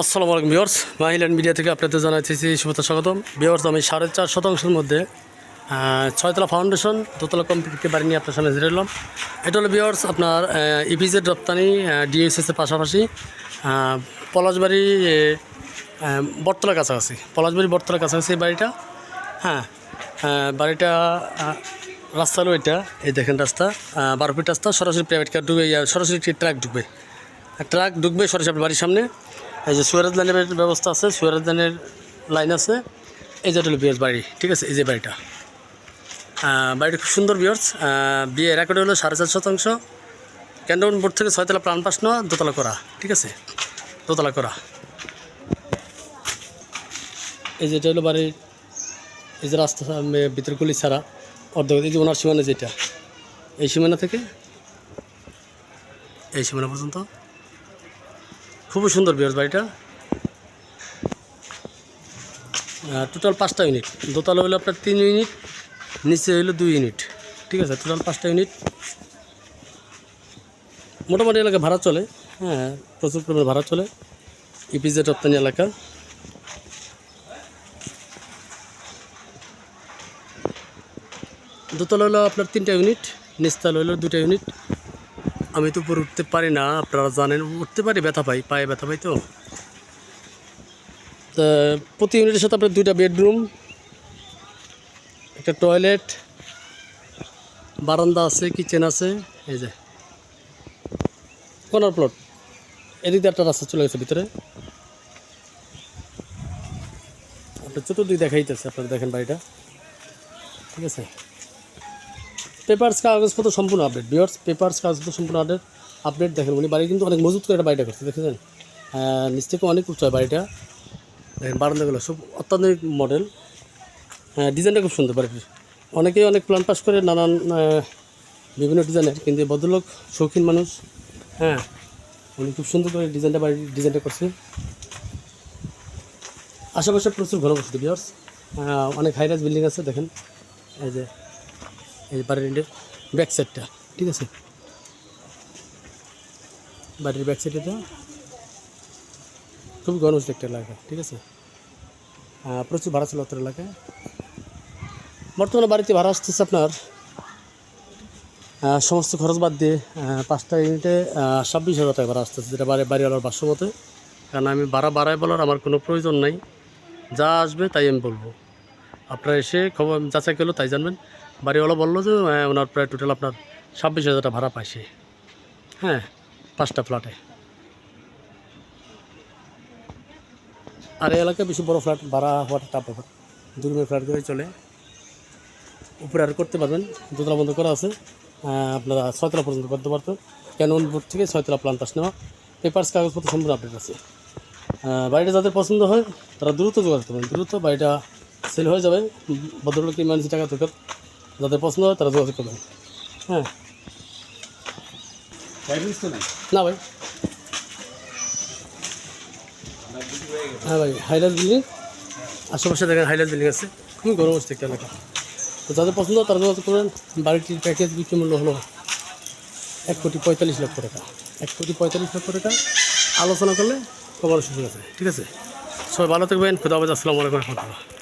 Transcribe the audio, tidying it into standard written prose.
আসসালামু আলাইকুম viewers, মাহিল্যান্ড media থেকে আপনাদের জানাইতেছি শুভেচ্ছা স্বাগতম। ভিউয়ার্স, আমি 4.5 শতাংশের মধ্যে 6তলা ফাউন্ডেশন দোতলা কমপ্লিট বাড়ি নিয়ে আপনার সামনে হাজির হলাম। এটা হলো ভিউয়ার্স আপনার ইপিজেড রপ্তানি ডিএসএসের পাশাপাশি পলাশবাড়ি বটতলার কাছাকাছি, বটতলার কাছাকাছি এই বাড়িটা। বাড়িটা রাস্তা হলো এটা, এই দেখেন রাস্তা 12 ফিট রাস্তা, সরাসরি প্রাইভেট কার ঢুকবে, সরাসরি ট্রাক ঢুকবে সরাসরি আপনার বাড়ির সামনে। এই যে সুয়ারেজ লাইনের ব্যবস্থা আছে, সুয়ারেজ লাইনের লাইন আছে। এই যে হলো বিয়ার্স বাড়ি, ঠিক আছে। এই যে বাড়িটা খুব সুন্দর ভিউয়ার্স। বিয়ে রেকর্ড হলো 4.5 শতাংশ, ক্যান্টনমেন্ট বোর্ড থেকে 6তলা প্ল্যান পাস নেওয়া, দোতলা করা, ঠিক আছে, দোতলা করা। এই যেটা হলো বাড়ির, এই যে রাস্তা ভিতরে গলি ছাড়া অর্ধেক, এই যে ওনার সীমানা, যেটা এই সীমানা থেকে এই সীমানা পর্যন্ত খুবই সুন্দর ভিউয়ার্স বাড়িটা। টোটাল 5টা ইউনিট, দোতলা হলো আপনার 3 ইউনিট, নিচে হলো 2 ইউনিট, ঠিক আছে। টোটাল 5টা ইউনিট। মোটামুটি এলাকা ভাড়া চলে, প্রচুর পরিমাণে ভাড়া চলে। ইপিজেড রপ্তানি এলাকা। দোতলা হলো আপনার 3টা ইউনিট, নিচতলা হলো 2টা ইউনিট। আমি তো উপরে উঠতে পারি না, আপনারা জানেন। উঠতে পারি, ব্যথা পাই, পায়ে ব্যথা পাই। তো প্রতি ইউনিটের সাথে আপনার 2টা বেডরুম, একটা টয়লেট, বারান্দা আছে, কিচেন আছে। এই যে কর্নার প্লট, এদিকে একটা রাস্তা চলে গেছে ভিতরে। আপনার চতুর্দিকে দেখাইতেছে, আপনারা দেখেন বাড়িটা, ঠিক আছে। পেপারস কাগজপত্র সম্পূর্ণ আপডেট ভিউয়ার্স, পেপারস কাগজপত্র সম্পূর্ণ আপডেট। দেখেন উনি বাড়ি কিন্তু অনেক মজবুত করে একটা বাড়িটা করছে, দেখেছেন। নিচ থেকে অনেক উঁচু হয় বাড়িটা। দেখেন বারান্দাগুলো সব অত্যাধুনিক মডেল। ডিজাইনটা খুব সুন্দর বাড়িটির। অনেকেই অনেক প্ল্যান পাস করে নানান বিভিন্ন ডিজাইনের, কিন্তু ভদ্রলোক শৌখিন মানুষ। উনি খুব সুন্দর করে ডিজাইনটা করছে। আশেপাশে প্রচুর ঘনবসতি ভিউয়ার্স, অনেক হাইরাইজ বিল্ডিং আছে। দেখেন এই যে বাড়ির ব্যাক সাইডটা, ঠিক আছে। বাড়ির ব্যাক সাইড এটা খুব ঘনবসতি একটা এলাকা, ঠিক আছে। প্রচুর ভাড়া ছিল অত্র এলাকায়। বর্তমানে বাড়িতে ভাড়া আসতেছে আপনার সমস্ত খরচ বাদ দিয়ে 5টা ইউনিটে 26,000 টাকা ভাড়া আসতেছে, যেটা বাড়িওয়ালার বাসমতে। কারণ আমি বাড়ায় বলার আমার কোনো প্রয়োজন নাই, যা আসবে তাই আমি বলবো। আপনারা এসে খবর যাচাই করলো তাই জানবেন। বাড়িওয়ালা বললো যে ওনার প্রায় টোটাল আপনার 26,000 টাকা ভাড়া পাইছে, 5টা ফ্ল্যাটে। আর এই এলাকায় বেশি বড় ফ্ল্যাট ভাড়া হওয়াটা টাফ ব্যাপার। 2 রুমের ফ্ল্যাট করেই চলে। উপরে আর করতে পারবেন, দোতলা বন্ধ করা আছে। আপনারা 6তলা পর্যন্ত করতে পারবেন। ক্যান্টনমেন্ট বোর্ড থেকে 6তলা প্ল্যান পাস নেওয়া, পেপারস কাগজপত্র সম্পূর্ণ আপডেট আছে। বাড়িটা যাদের পছন্দ হয় তারা দ্রুত যোগাযোগ করবেন, দ্রুত বাড়িটা সেল হয়ে যাবে। ভদ্রলোক ইমার্জেন্সি টাকা দরকার, যাদের পছন্দ হয় তারা যোগাযোগ করবেন। না ভাই, ভাই হাইলাইট বিল্ডিং, আশেপাশে দেখেন হাইলাইট বিল্ডিং আছে, খুবই ঘনবসতি একটা এলাকা। তো যাদের পছন্দ হয় তারা যোগাযোগ করবেন। বাড়িটির প্যাকেজ বিক্রি মূল্য হলো 1,45,00,000 টাকা। 1,45,00,000 টাকা আলোচনা করলে কমার সুযোগ আছে, ঠিক আছে। সবাই ভালো থাকবেন। খুদা হাফেজ। আসসালামু আলাইকুম রহমতুল্লাহ।